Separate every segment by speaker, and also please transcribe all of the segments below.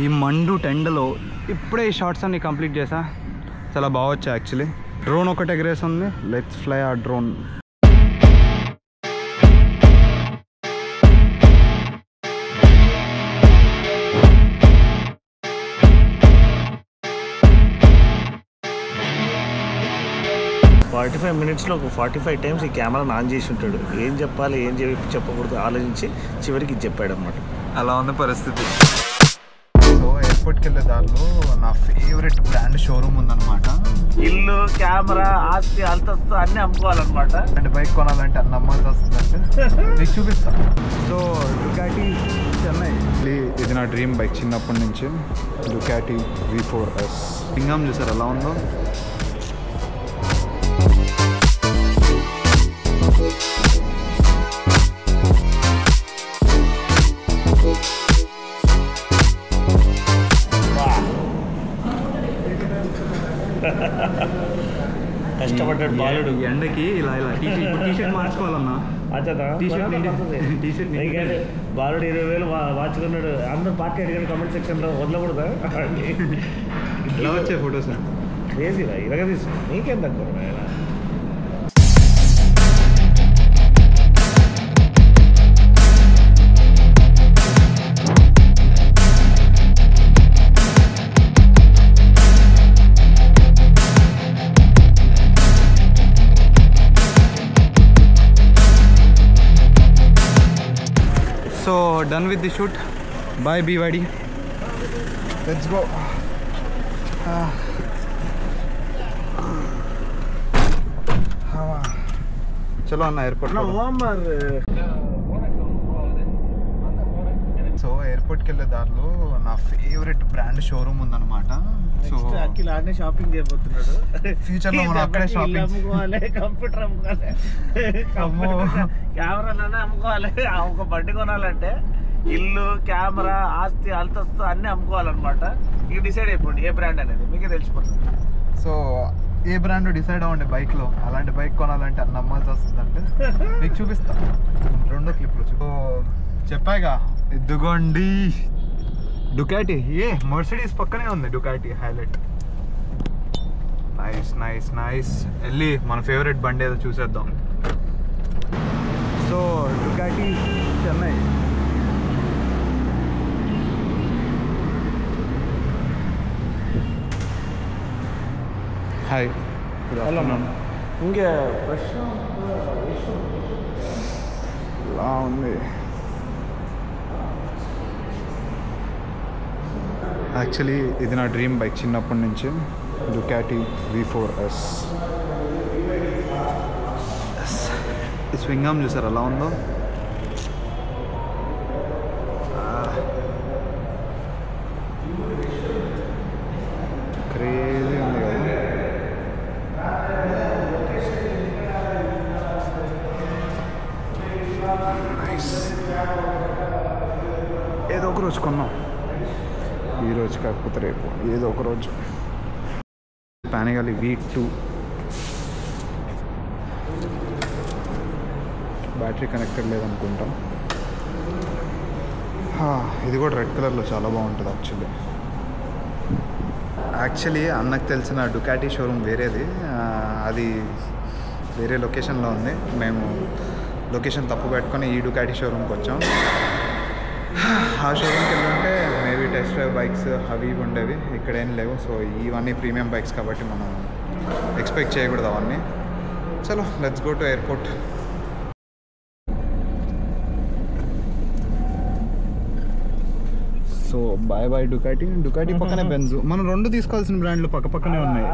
Speaker 1: ఈ మండు టెండలో ఇప్పుడే ఈ షార్ట్స్ అన్ని కంప్లీట్ చేసా. చాలా బాగా వచ్చాయి యాక్చువల్లీ. డ్రోన్ ఒకటి ఎగరేస్తుంది. లెట్స్ ఫ్లై ఆ డ్రోన్.
Speaker 2: మినిట్స్లో ఒక 45 టైమ్స్ ఈ కెమెరాను ఆన్ చేసి ఉంటాడు. ఏం చెప్పాలి ఏం చెప్పకూడదు ఆలోచించి చివరికి ఇది చెప్పాడు అనమాట.
Speaker 1: అలా ఉంది పరిస్థితి. సో ఎయిర్పోర్ట్కి వెళ్ళే దారిలో నా ఫేవరెట్ బ్రాండ్ షోరూమ్ ఉందన్నమాట.
Speaker 2: ఇల్లు, కెమెరా, ఆస్తి, అంతస్తు అన్నీ అమ్ముకోవాలన్నమాట.
Speaker 1: అంటే బైక్ కొనాలంటే అన్ని అమ్మాల్సి వస్తుందంటే మీకు చూపిస్తాను. సో డుకాటి చెన్నై, ఇది నా డ్రీమ్ బైక్ చిన్నప్పటి నుంచి. Ducati V4S. పింగం చూసారు ఎలా ఉందో.
Speaker 2: కష్టపడ్డాడు బాలుడు.
Speaker 1: ఎండకి ఇలా ఇలా టీషర్ట్ మార్చుకోవాలన్నా.
Speaker 2: బాలుడు 20,000 వాచుకున్నాడు. అందరూ పార్టీ అడిగాను కామెంట్ సెక్షన్లో. వదలకూడదా
Speaker 1: ఇలా వచ్చాయి ఫొటోస్.
Speaker 2: క్రేజీరా ఇలాగ తీసు. నీకేం తక్కువ ఆయన.
Speaker 1: So done with the shoot. Bye BYD. Let's go. चलो అన్న ఎయిర్పోర్ట్. సో ఎయిర్పోర్ట్కి వెళ్ళే దారిలో నా ఫేవరెట్ బ్రాండ్ షోరూమ్ ఉందన్నమాట. సో
Speaker 2: అఖిల్ ఆడనే షాపింగ్ చేయబోతున్నాడు.
Speaker 1: ఫ్యూచర్లో మనం అక్కడే షాపింగ్
Speaker 2: అమ్ముకోవాలి, కంప్యూటర్ అమ్ముకోవాలి, కెమెరాలోనే అమ్ముకోవాలి. ఒక బండి కొనాలంటే ఇల్లు, కెమెరా, ఆస్తి, అంతస్తు అన్నీ అమ్ముకోవాలన్నమాట. ఇక డిసైడ్ అయిపోండి ఏ బ్రాండ్ అనేది మీకే తెలిసిపోతుంది.
Speaker 1: సో ఏ బ్రాండ్ డిసైడ్ అవ్వండి బైక్లో. అలాంటి బైక్ కొనాలంటే అన్ని అమ్మాల్సి వస్తుందంటే మీకు చూపిస్తాను రెండో క్లిప్లో. సో చెప్పాగా ఇదిగోండి డుకాటి. మర్సిడీస్ పక్కనే ఉంది Ducati highlight. Nice nice nice. వెళ్ళి మన ఫేవరెట్ బండి ఏదో చూసేద్దాం. So Ducati Chennai. హాయ్,
Speaker 2: ఇంకా
Speaker 1: ఇలా ఉంది. యాక్చువల్లీ ఇది నా డ్రీమ్ బైక్ చిన్నప్పటి నుంచి. Ducati V4S. ఈ స్వింగం చూసారు ఎలా ఉందో. క్రేజీ ఉంది కదా. ఏదో ఒక రోజు కొన్నాం. ఈరోజు కాకపోతే రేపు ఏదో ఒక రోజు. పానిగాలి V2. బ్యాటరీ కనెక్టెడ్ లేదనుకుంటా. ఇది కూడా రెడ్ కలర్లో చాలా బాగుంటుంది యాక్చువల్లీ అన్నకు తెలిసిన డుకాటి షోరూమ్ వేరేది. అది వేరే లొకేషన్లో ఉంది. మేము లొకేషన్ తప్పు పెట్టుకొని ఈ డుకాటి షోరూమ్కి వచ్చాం. ఆ షోరూమ్కి వెళ్ళుంటే మేబీ టెస్ట్ డ్రైవ్ బైక్స్ అవి ఉండేవి. ఇక్కడ ఏం లేవు. సో ఇవన్నీ ప్రీమియం బైక్స్ కాబట్టి మనం ఎక్స్పెక్ట్ చేయకూడదు అవన్నీ. చలో let's go to airport. So bye bye Ducati. Ducati పక్కనే బెంజ్. మనం రెండు తీసుకోవాల్సిన బ్రాండ్లు పక్క పక్కనే ఉన్నాయి.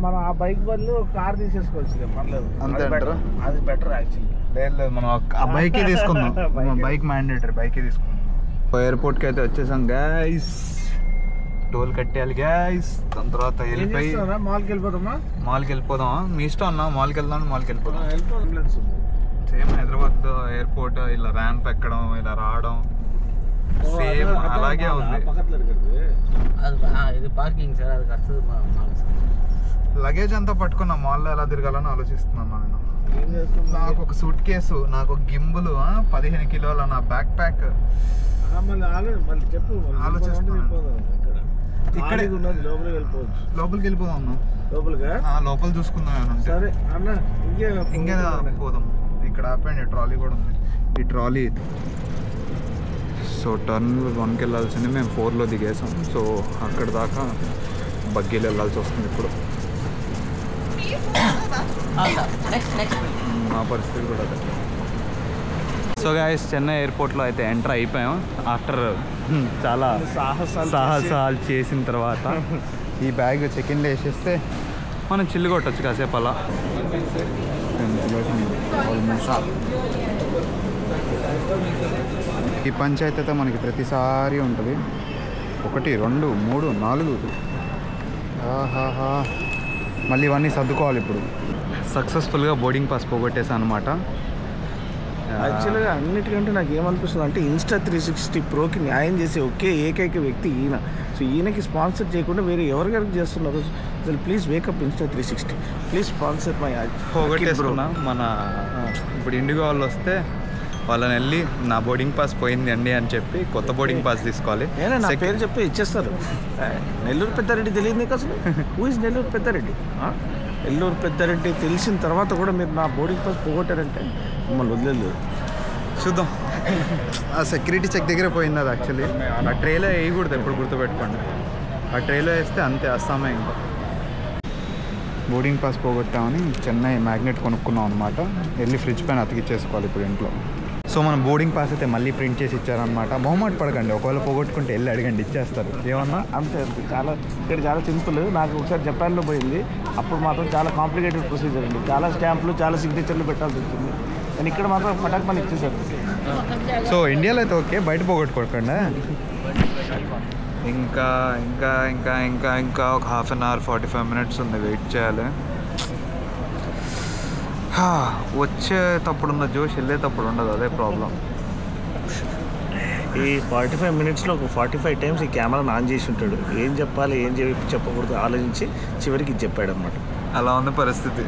Speaker 2: మనం ఆ బైక్ బదులు కార్ తీసేసుకోవచ్చు. పర్లేదు.
Speaker 1: అంతే అంటారా?
Speaker 2: అది బెటర్ యాక్చువల్లీ.
Speaker 1: లేదు మనం ఆ బైకే తీసుకుందాం. బైక్ మ్యాండేటరీ బైకే తీసుకుందాం. ఎయిర్పోర్ట్కి అయితే వచ్చేసాం గైస్. Toll కట్టేయాలి guys. దాని తర్వాత వెళ్ళిపోయి
Speaker 2: మాల్కి వెళ్ళిపోదామా?
Speaker 1: మాల్కి వెళ్ళిపోదామా? మీ ఇష్టం అన్నా. మాల్కి వెళ్దాం. మాల్కి వెళ్ళిపోదాం. సేమ్ హైదరాబాద్ ఎయిర్పోర్ట్ ఇలా ర్యాంప్ ఎక్కడం ఇలా రావడం సేమ్ అలాగే ఉంది.
Speaker 2: ఇది పార్కింగ్ సార్. అది కడుతుంది.
Speaker 1: లగేజ్ అంతా పట్టుకున్నా మాల్లో ఎలా తిరగాలని ఆలోచిస్తున్నాను నేను. నాకు ఒక సూట్ కేసు, నాకు ఒక గింబుల్, 15 కిలోల నా బ్యాక్ ప్యాక్ ఆలోచిస్తున్నాను. ఇక్కడే
Speaker 2: ఉన్నది, లోపలికి వెళ్ళిపోవచ్చు.
Speaker 1: లోపలికి వెళ్ళిపోదాం అన్న.
Speaker 2: లోపలిగా
Speaker 1: లోపల చూసుకుందాం.
Speaker 2: సరే అన్న,
Speaker 1: ఇంకే పోదాం. ఇక్కడ ఆపండి, ట్రాలీ కూడా ఉంది. ఈ ట్రాలీ సో టర్న్ 1కి వెళ్ళాల్సింది, మేము 4లో దిగేసాం. సో అక్కడ దాకా బగ్గీలు వెళ్ళాల్సి వస్తుంది ఇప్పుడు. మా పరిస్థితి కూడా అదే. సో గైస్, చెన్నై ఎయిర్పోర్ట్లో అయితే ఎంటర్ అయిపోయాం. ఆఫ్టర్ చాలా సాహసాలు చేసిన తర్వాత ఈ బ్యాగ్ చెక్-ఇన్లో వేసేస్తే మనం చిల్లు కొట్టచ్చు కాసేపు అలా. ఈ పంచాయతీ అయితే మనకి ప్రతిసారి ఉంటుంది. 1 2 3 4. ఆహాహా, మళ్ళీ ఇవన్నీ సర్దుకోవాలి ఇప్పుడు. సక్సెస్ఫుల్గా బోర్డింగ్ పాస్ పోగొట్టేసాను అనమాట.
Speaker 2: యాక్చువల్గా అన్నిటికంటే నాకు ఏమనిపిస్తుంది అంటే Insta360 Proకి న్యాయం చేసే ఒకే ఏకైక వ్యక్తి ఈయన. సో ఈయనకి స్పాన్సర్ చేయకుండా వేరే ఎవరికైనా చేస్తున్నారు. అసలు please wake up Insta360, please sponsor my.
Speaker 1: పోగొట్టేసుకున్నా. మన ఇప్పుడు ఇండిగో వాళ్ళు వస్తే వాళ్ళని వెళ్ళి నా బోర్డింగ్ పాస్ పోయింది అండి అని చెప్పి కొత్త బోర్డింగ్ పాస్ తీసుకోవాలి.
Speaker 2: నా పేరు చెప్పి ఇచ్చేస్తారు. నెల్లూరు పెద్దారెడ్డి తెలియదు నీకు అసలు? Who is Nellore Peddareddy? నెల్లూరు పెద్దారెడ్డి తెలిసిన తర్వాత కూడా మీరు నా బోర్డింగ్ పాస్ పోగొట్టారంటే మమ్మల్ని వదిలేదు.
Speaker 1: చూద్దాం. ఆ సెక్యూరిటీ చెక్ దగ్గర పోయింది అది. యాక్చువల్లీ ఆ ట్రేలో వేయకూడదు, ఎప్పుడు గుర్తుపెట్టుకోండి. ఆ ట్రేలో వేస్తే అంతే, అస్సామే. ఇంకా బోర్డింగ్ పాస్ పోగొట్టామని చెన్నై మ్యాగ్నెట్ కొనుక్కున్నాం అనమాట. వెళ్ళి ఫ్రిడ్జ్ పైన అతికిచ్చేసుకోవాలి ఇప్పుడు ఇంట్లో. సో మనం బోర్డింగ్ పాస్ అయితే మళ్ళీ ప్రింట్ చేసి ఇచ్చారనమాట. మొహమాట పడకండి, ఒకవేళ పోగొట్టుకుంటే వెళ్ళి అడగండి, ఇచ్చేస్తారు. ఏమన్నా
Speaker 2: అంతే అంతే. ఇక్కడ చాలా సింపుల్. నాకు ఒకసారి జపాన్లో పోయింది, అప్పుడు మాత్రం చాలా కాంప్లికేటెడ్ ప్రొసీజర్ అండి. చాలా స్టాంపులు, చాలా సిగ్నేచర్లు పెట్టాల్సి వచ్చింది. కానీ ఇక్కడ మాత్రం ఫటాక్ మని ఇచ్చేసారు.
Speaker 1: సో ఇండియాలో అయితే ఓకే, బయట పోగొట్టుకోకండి. ఇంకా ఇంకా ఇంకా ఇంకా ఇంకా ఒక 1/2 అవర్ 45 మినిట్స్ ఉంది, వెయిట్ చేయాలి. వచ్చేటప్పుడు ఉన్న జోష్ వెళ్ళేటప్పుడు ఉండదు, అదే ప్రాబ్లం.
Speaker 2: ఈ 45 మినిట్స్లో ఒక 45 టైమ్స్ ఈ కెమెరాను ఆన్ చేసి ఉంటాడు. ఏం చెప్పాలి, ఏం చెప్పకూడదు ఆలోచించి చివరికి ఇది చెప్పాడు అనమాట.
Speaker 1: అలా ఉంది పరిస్థితి.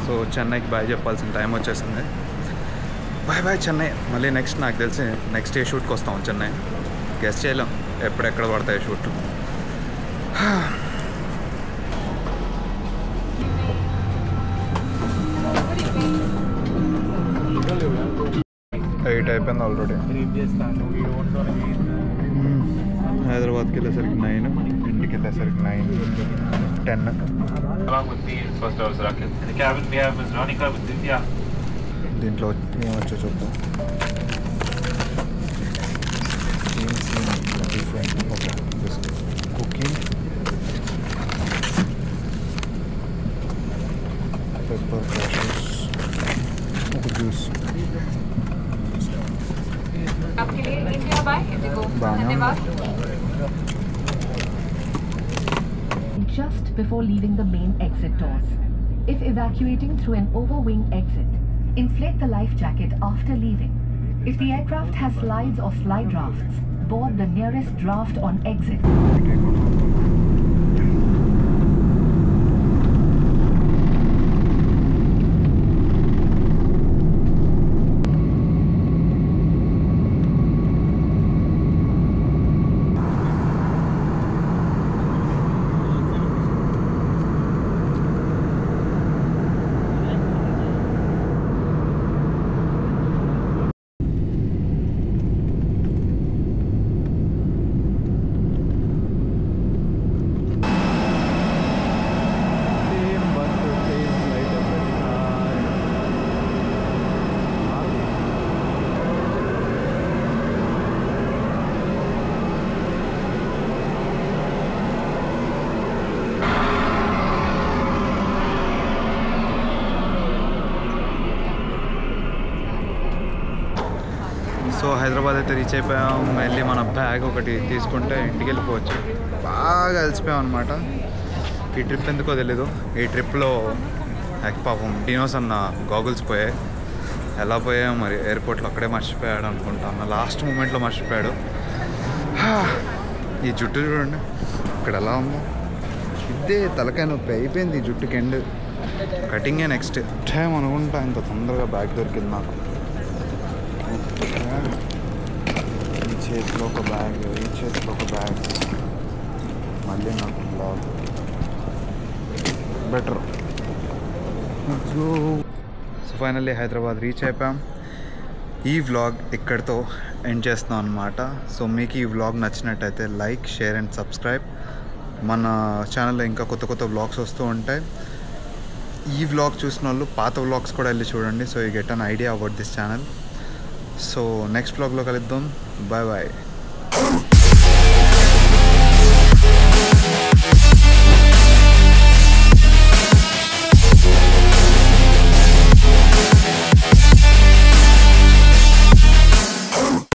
Speaker 1: సో చెన్నైకి బాయ్ చెప్పాల్సిన టైం వచ్చేసింది. Bye bye Chennai. మళ్ళీ నెక్స్ట్ నాకు తెలిసి నెక్స్ట్ ఏ షూట్కి వస్తాం చెన్నై. గెస్ట్ చేయలేం ఎప్పుడెక్కడ పడతాయి షూట్లు. 8 అయిపోయింది ఆల్రెడీ. హైదరాబాద్కి వెళ్ళేసరికి 9, ఇంటికి వెళ్ళేసరికి 9, 10. దీంట్లో ఏమొచ్చో చూద్దాం. ఓకే, కుకింగ్, పెప్పర్ క్రాషెస్, ఒక juice.
Speaker 3: Just before leaving the main exit doors. If evacuating through an overwing exit, inflate the life jacket after leaving. If the aircraft has slides or slide rafts, board the nearest draft on exit.
Speaker 1: So Hyderabad అయితే reach అయిపోయాం. వెళ్ళి మన bag ఒకటి తీసుకుంటే ఇంటికి వెళ్ళిపోవచ్చు. బాగా అలసిపోయాం అనమాట. ఈ ట్రిప్ ఎందుకో తెలీదు. ఈ ట్రిప్లో పాపం డినోస్ అన్న గాగుల్స్ పోయాయి. ఎలా పోయాయో మరి, ఎయిర్పోర్ట్లో అక్కడే మర్చిపోయాడు అనుకుంటా. అన్న లాస్ట్ మూమెంట్లో మర్చిపోయాడు. ఈ జుట్టు చూడండి ఇక్కడ ఎలా ఉందో. ఇదే తలకాయ నొప్పి అయిపోయింది ఈ జుట్టుకి. ఎండ్ కటింగే నెక్స్ట్ టైం అనుకుంటా. ఇంత తొందరగా బ్యాగ్ దొరికింది నాకు. చేతిలో ఒక బ్యాగ్, ఈ చేతిలో ఒక బ్యాగ్, మళ్ళీ నాకు blog better. So finally Hyderabad reach అయిపోయాం. ఈ వ్లాగ్ ఇక్కడితో ఎండ్ చేస్తున్నాం అనమాట. సో మీకు ఈ వ్లాగ్ నచ్చినట్టయితే లైక్, షేర్ అండ్ సబ్స్క్రైబ్. మన ఛానల్లో ఇంకా కొత్త కొత్త వ్లాగ్స్ వస్తూ ఉంటాయి. ఈ వ్లాగ్ చూసిన వాళ్ళు పాత వ్లాగ్స్ కూడా వెళ్ళి చూడండి. So you get an idea about this channel. So next వ్లాగ్లో కలుద్దాం. Bye bye.